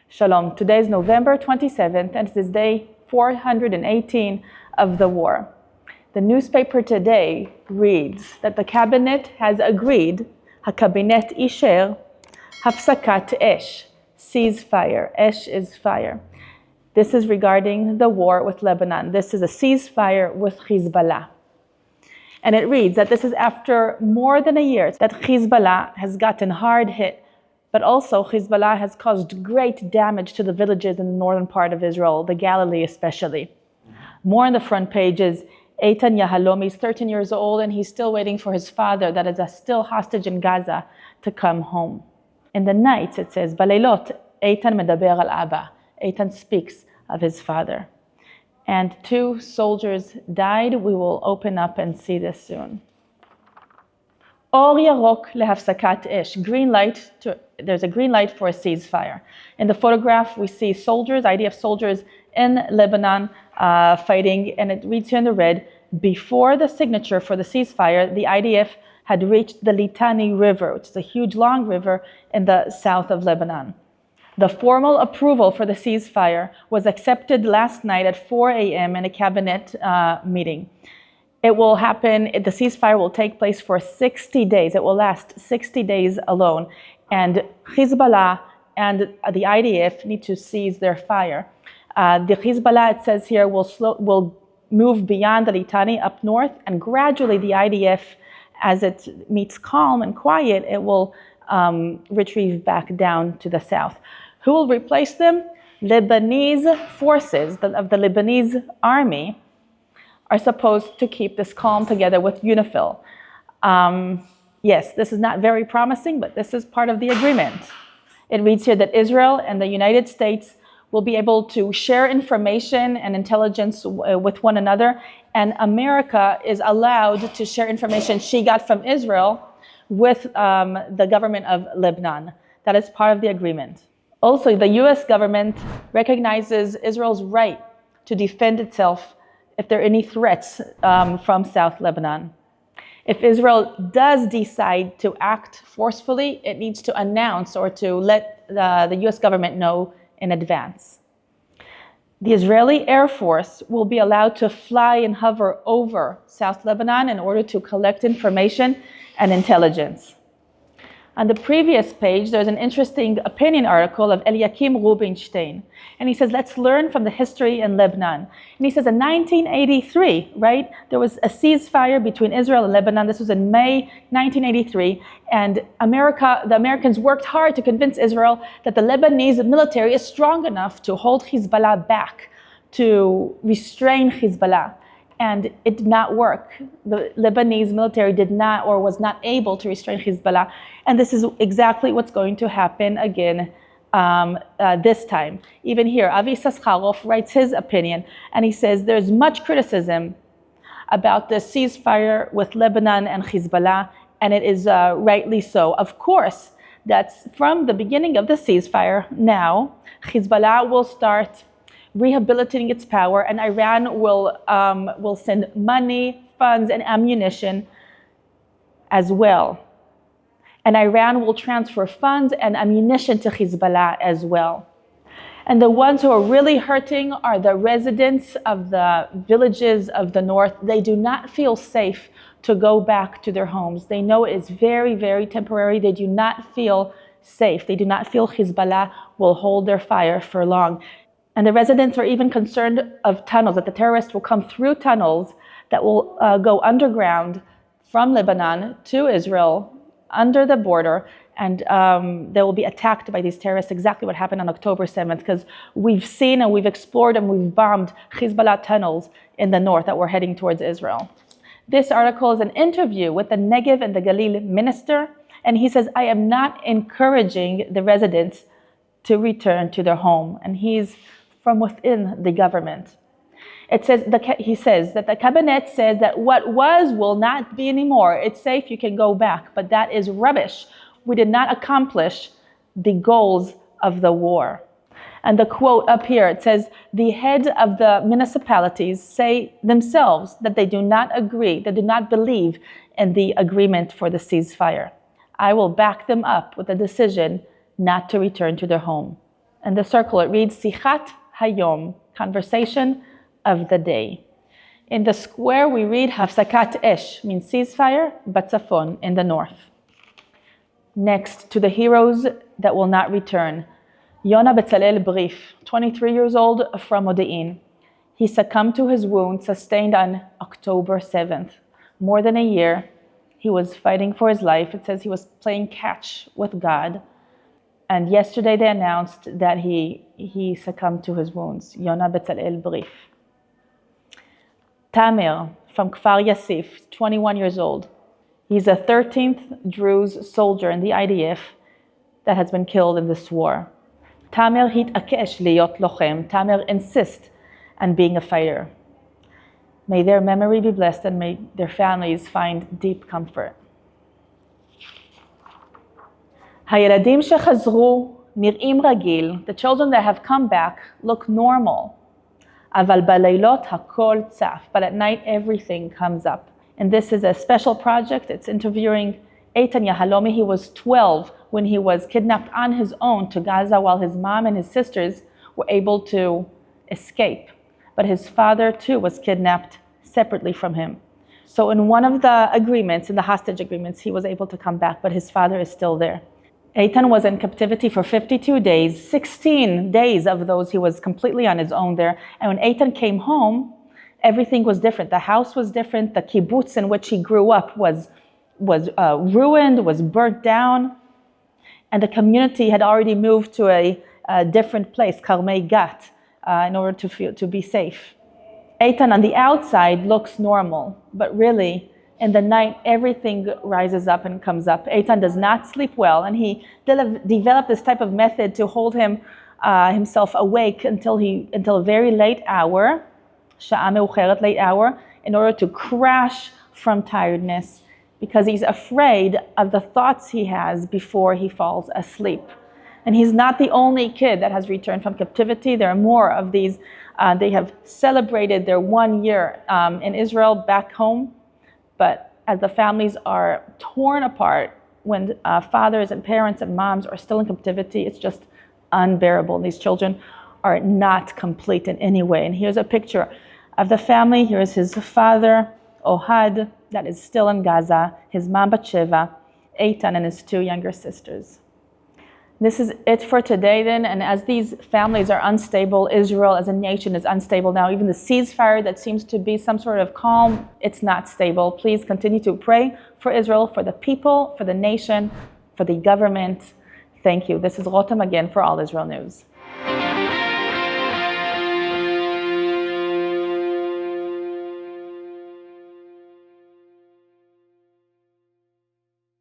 Shalom. Today is November 27th, and it is day 418 of the war. The newspaper today reads that the cabinet has agreed, HaKabinet Isher, Hafsakat Esh, ceasefire. Esh is fire. This is regarding the war with Lebanon. This is a ceasefire with Hezbollah. And it reads that this is after more than a year that Hezbollah has gotten hard hit, but also Hezbollah has caused great damage to the villages in the northern part of Israel, the Galilee especially. More on the front pages, Eitan Yahalomi is 13 years old and he's still waiting for his father that is still hostage in Gaza to come home. In the nights, it says, Baleilot, Eitan medaber al Abba. Eitan speaks of his father. And 2 soldiers died. We will open up and see this soon. Or yarok lehafsakat esh. Green light. There's a green light for a ceasefire. In the photograph, we see soldiers, IDF soldiers in Lebanon fighting, and it reads here in the red, before the signature for the ceasefire, the IDF had reached the Litani River, which is a huge, long river in the south of Lebanon. The formal approval for the ceasefire was accepted last night at 4 a.m. in a cabinet meeting. It will happen, the ceasefire will take place for 60 days. It will last 60 days alone. And Hezbollah and the IDF need to cease their fire. The Hezbollah, it says here, will move beyond the Litani up north, and gradually the IDF, as it meets calm and quiet, it will retrieve back down to the south. Who will replace them? Lebanese forces of the Lebanese army are supposed to keep this calm together with UNIFIL. Yes, this is not very promising, but this is part of the agreement. It reads here that Israel and the United States will be able to share information and intelligence with one another, and America is allowed to share information she got from Israel with the government of Lebanon. That is part of the agreement. Also, the US government recognizes Israel's right to defend itself if there are any threats from South Lebanon. If Israel does decide to act forcefully, it needs to announce or to let the US government know in advance. The Israeli Air Force will be allowed to fly and hover over South Lebanon in order to collect information and intelligence. On the previous page, there's an interesting opinion article of Eliakim Rubinstein. And he says, let's learn from the history in Lebanon. And he says in 1983, right, there was a ceasefire between Israel and Lebanon. This was in May 1983. And the Americans worked hard to convince Israel that the Lebanese military is strong enough to hold Hezbollah back, to restrain Hezbollah. And it did not work. The Lebanese military did not or was not able to restrain Hezbollah. And this is exactly what's going to happen again this time. Even here, Avi Saskharov writes his opinion, and he says there's much criticism about the ceasefire with Lebanon and Hezbollah, and it is rightly so. Of course, that's from the beginning of the ceasefire. Now, Hezbollah will start rehabilitating its power, and Iran will send money, funds, and ammunition as well. And Iran will transfer funds and ammunition to Hezbollah as well. And the ones who are really hurting are the residents of the villages of the north. They do not feel safe to go back to their homes. They know it is very, very temporary. They do not feel safe. They do not feel Hezbollah will hold their fire for long. And the residents are even concerned of tunnels, that the terrorists will come through tunnels that will go underground from Lebanon to Israel, under the border, and they will be attacked by these terrorists, exactly what happened on October 7th, because we've seen and we've explored and we've bombed Hezbollah tunnels in the north that were heading towards Israel. This article is an interview with the Negev and the Galil minister, and he says, I am not encouraging the residents to return to their home, and he's from within the government. He says that the cabinet says that what was will not be anymore. It's safe, you can go back, but that is rubbish. We did not accomplish the goals of the war. And the quote up here, it says, the head of the municipalities say themselves that they do not agree, they do not believe in the agreement for the ceasefire. I will back them up with a decision not to return to their home. In the circle, it reads Sichat Hayom, conversation of the day. In the square, we read Hafsakat Esh, means ceasefire, Batzafon, in the north. Next, to the heroes that will not return. Yonah Betzalel Brif, 23 years old, from Modi'in. He succumbed to his wound sustained on October 7th. More than a year, he was fighting for his life. It says he was playing catch with God. And yesterday they announced that he succumbed to his wounds. Yonah Betzalel Brif. Tamer, from Kfar Yassif, 21 years old. He's a 13th Druze soldier in the IDF that has been killed in this war. Tamer hit'akesh liyot lochem. Tamer insists on being a fighter. May their memory be blessed and may their families find deep comfort. הילדים שחזרו נראים רגיל. The children that have come back look normal. אבל בלילות הכל צף. But at night everything comes up. And this is a special project. It's interviewing Eitan Yahalomi. He was 12 when he was kidnapped on his own to Gaza while his mom and his sisters were able to escape. But his father too was kidnapped separately from him. So in one of the agreements, in the hostage agreements, he was able to come back, but his father is still there. Eitan was in captivity for 52 days. 16 days of those he was completely on his own there. And when Eitan came home, everything was different. The house was different. The kibbutz in which he grew up was ruined, was burnt down. And the community had already moved to a different place, Karmei Gat, in order to be safe. Eitan on the outside looks normal, but really, in the night, everything rises up and comes up. Eitan does not sleep well, and he developed this type of method to hold himself awake until a very late hour, שעה מאוחרת, late hour, in order to crash from tiredness, because he's afraid of the thoughts he has before he falls asleep. And he's not the only kid that has returned from captivity. There are more of these. They have celebrated their 1 year in Israel back home. But as the families are torn apart, when fathers and parents and moms are still in captivity, it's just unbearable. These children are not complete in any way. And here's a picture of the family. Here's his father, Ohad, that is still in Gaza, his mom, Batsheva, Eitan, and his 2 younger sisters. This is it for today then, and as these families are unstable, Israel as a nation is unstable now. Even the ceasefire that seems to be some sort of calm, it's not stable. Please continue to pray for Israel, for the people, for the nation, for the government. Thank you. This is Rotem again for All Israel News.